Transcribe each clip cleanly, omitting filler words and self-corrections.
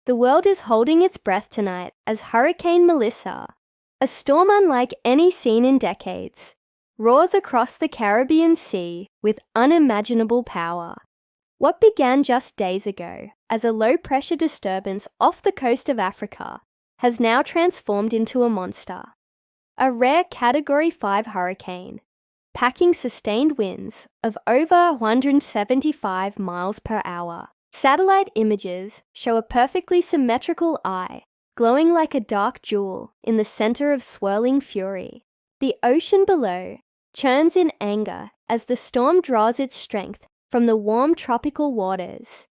The world is holding its breath tonight as Hurricane Melissa, a storm unlike any seen in decades, roars across the Caribbean Sea with unimaginable power. What began just days ago as a low-pressure disturbance off the coast of Africa has now transformed into a monster. A rare Category 5 hurricane, packing sustained winds of over 175 miles per hour. Satellite images show a perfectly symmetrical eye, glowing like a dark jewel in the center of swirling fury. The ocean below churns in anger as the storm draws its strength from the warm tropical waters,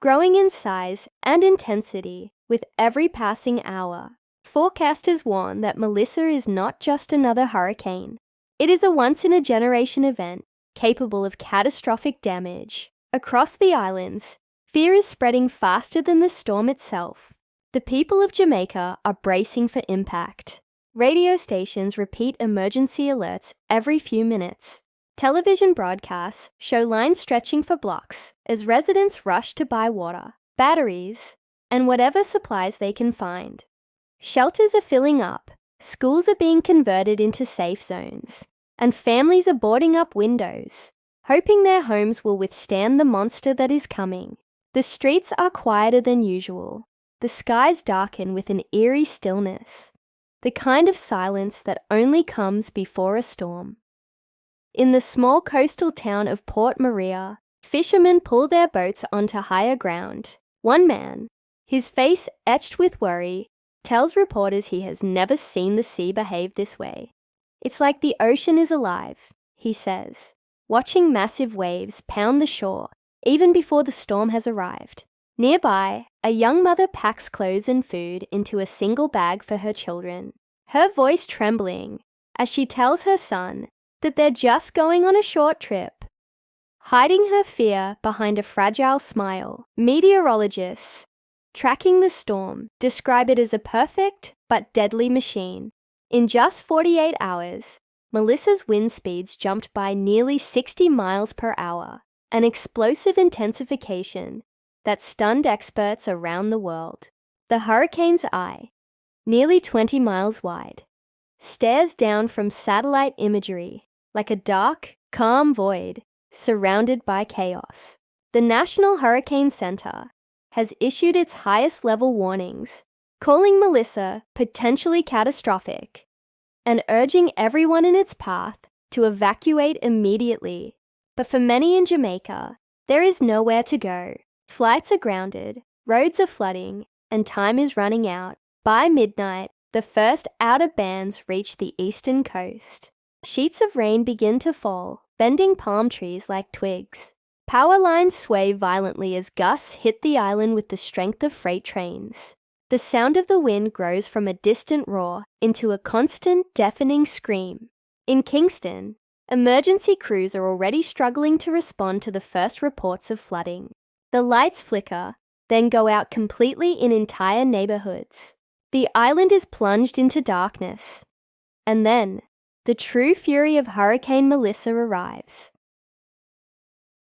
growing in size and intensity with every passing hour. Forecasters warn that Melissa is not just another hurricane. It is a once-in-a-generation event capable of catastrophic damage. Across the islands, fear is spreading faster than the storm itself. The people of Jamaica are bracing for impact. Radio stations repeat emergency alerts every few minutes. Television broadcasts show lines stretching for blocks as residents rush to buy water, batteries, and whatever supplies they can find. Shelters are filling up, schools are being converted into safe zones, and families are boarding up windows, hoping their homes will withstand the monster that is coming. The streets are quieter than usual. The skies darken with an eerie stillness, the kind of silence that only comes before a storm. In the small coastal town of Port Maria, fishermen pull their boats onto higher ground. One man, his face etched with worry, tells reporters he has never seen the sea behave this way. "It's like the ocean is alive," he says, watching massive waves pound the shore even before the storm has arrived. Nearby, a young mother packs clothes and food into a single bag for her children, her voice trembling as she tells her son that they're just going on a short trip. Hiding her fear behind a fragile smile, meteorologists tracking the storm describe it as a perfect but deadly machine. In just 48 hours, Melissa's wind speeds jumped by nearly 60 miles per hour, an explosive intensification that stunned experts around the world. The hurricane's eye, nearly 20 miles wide, stares down from satellite imagery like a dark, calm void surrounded by chaos. The National Hurricane Center has issued its highest level warnings, calling Melissa potentially catastrophic and urging everyone in its path to evacuate immediately. But for many in Jamaica, there is nowhere to go. Flights are grounded, roads are flooding, and time is running out. By midnight, the first outer bands reach the eastern coast. Sheets of rain begin to fall, bending palm trees like twigs. Power lines sway violently as gusts hit the island with the strength of freight trains. The sound of the wind grows from a distant roar into a constant, deafening scream. In Kingston, emergency crews are already struggling to respond to the first reports of flooding. The lights flicker, then go out completely in entire neighborhoods. The island is plunged into darkness. And then, the true fury of Hurricane Melissa arrives.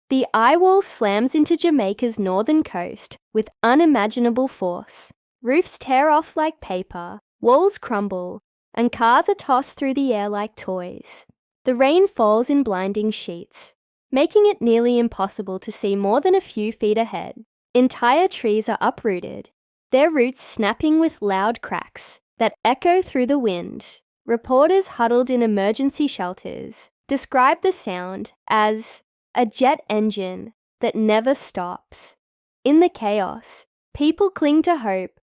The eye wall slams into Jamaica's northern coast with unimaginable force. Roofs tear off like paper, walls crumble, and cars are tossed through the air like toys. The rain falls in blinding sheets, making it nearly impossible to see more than a few feet ahead. Entire trees are uprooted, their roots snapping with loud cracks that echo through the wind. Reporters huddled in emergency shelters describe the sound as a jet engine that never stops. In the chaos, people cling to hope,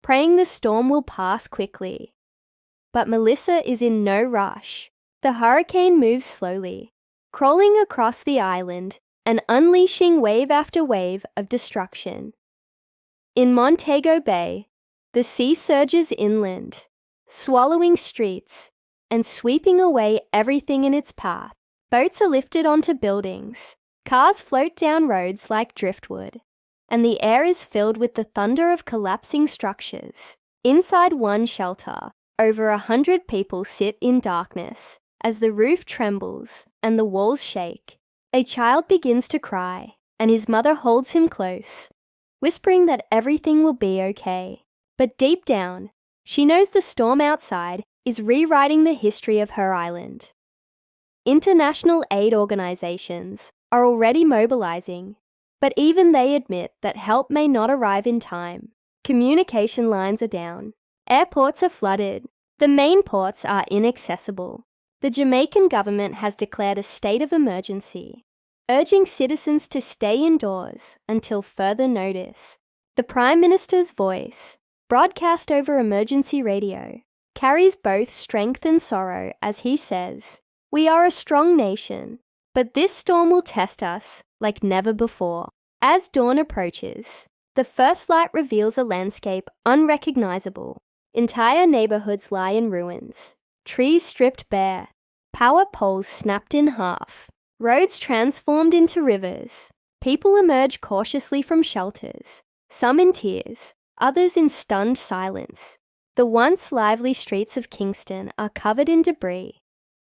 praying the storm will pass quickly. But Melissa is in no rush. The hurricane moves slowly, crawling across the island and unleashing wave after wave of destruction. In Montego Bay, the sea surges inland, swallowing streets and sweeping away everything in its path. Boats are lifted onto buildings, cars float down roads like driftwood, and the air is filled with the thunder of collapsing structures. Inside one shelter, over 100 people sit in darkness as the roof trembles and the walls shake. A child begins to cry, and his mother holds him close, whispering that everything will be okay. But deep down, she knows the storm outside is rewriting the history of her island. International aid organizations are already mobilizing, but even they admit that help may not arrive in time. Communication lines are down. Airports are flooded. The main ports are inaccessible. The Jamaican government has declared a state of emergency, urging citizens to stay indoors until further notice. The Prime Minister's voice, broadcast over emergency radio, carries both strength and sorrow as he says, "We are a strong nation, but this storm will test us like never before." As dawn approaches, the first light reveals a landscape unrecognizable. Entire neighborhoods lie in ruins, trees stripped bare, power poles snapped in half, roads transformed into rivers. People emerge cautiously from shelters, some in tears, others in stunned silence. The once lively streets of Kingston are covered in debris,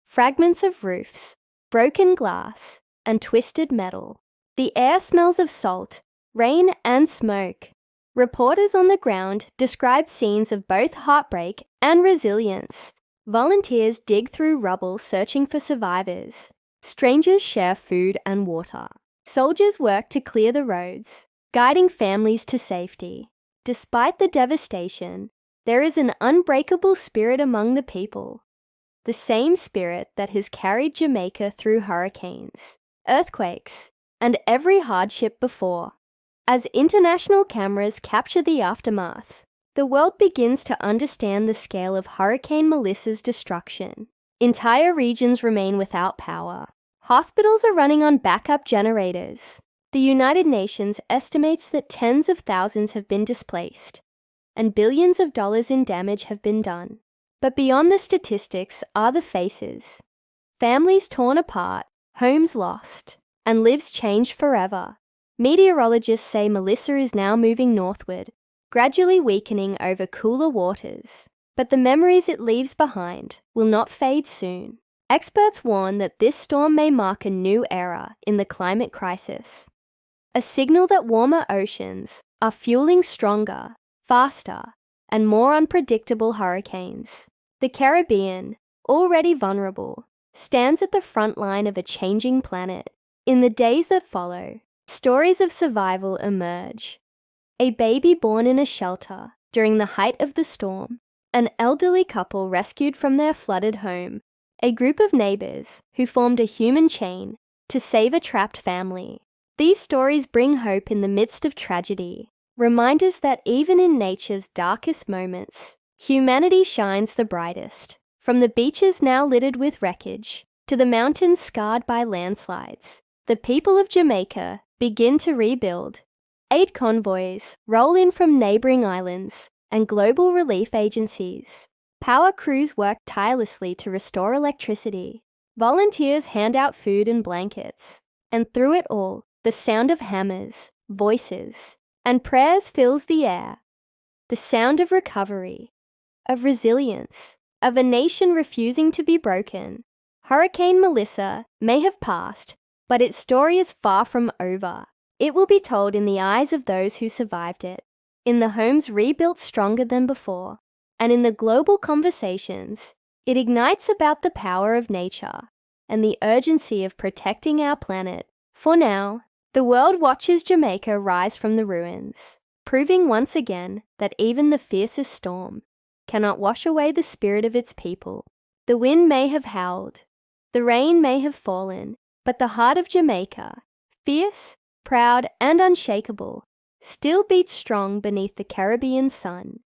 fragments of roofs, broken glass, and twisted metal. The air smells of salt, rain, and smoke. Reporters on the ground describe scenes of both heartbreak and resilience. Volunteers dig through rubble searching for survivors. Strangers share food and water. Soldiers work to clear the roads, guiding families to safety. Despite the devastation, there is an unbreakable spirit among the people. The same spirit that has carried Jamaica through hurricanes, earthquakes, and every hardship before. As international cameras capture the aftermath, the world begins to understand the scale of Hurricane Melissa's destruction. Entire regions remain without power. Hospitals are running on backup generators. The United Nations estimates that tens of thousands have been displaced, and billions of dollars in damage have been done. But beyond the statistics are the faces. Families torn apart, homes lost, and lives changed forever. Meteorologists say Melissa is now moving northward, gradually weakening over cooler waters. But the memories it leaves behind will not fade soon. Experts warn that this storm may mark a new era in the climate crisis, a signal that warmer oceans are fueling stronger, faster, and more unpredictable hurricanes. The Caribbean, already vulnerable, stands at the front line of a changing planet. In the days that follow, stories of survival emerge. A baby born in a shelter during the height of the storm, an elderly couple rescued from their flooded home, a group of neighbors who formed a human chain to save a trapped family. These stories bring hope in the midst of tragedy, reminders that even in nature's darkest moments, humanity shines the brightest. From the beaches now littered with wreckage to the mountains scarred by landslides, the people of Jamaica begin to rebuild. Aid convoys roll in from neighboring islands and global relief agencies. Power crews work tirelessly to restore electricity. Volunteers hand out food and blankets. And through it all, the sound of hammers, voices, and prayers fills the air. The sound of recovery, of resilience, of a nation refusing to be broken. Hurricane Melissa may have passed, but its story is far from over. It will be told in the eyes of those who survived it, in the homes rebuilt stronger than before, and in the global conversations it ignites about the power of nature and the urgency of protecting our planet. For now, the world watches Jamaica rise from the ruins, proving once again that even the fiercest storm cannot wash away the spirit of its people. The wind may have howled, the rain may have fallen, but the heart of Jamaica, fierce, proud, and unshakable, still beats strong beneath the Caribbean sun.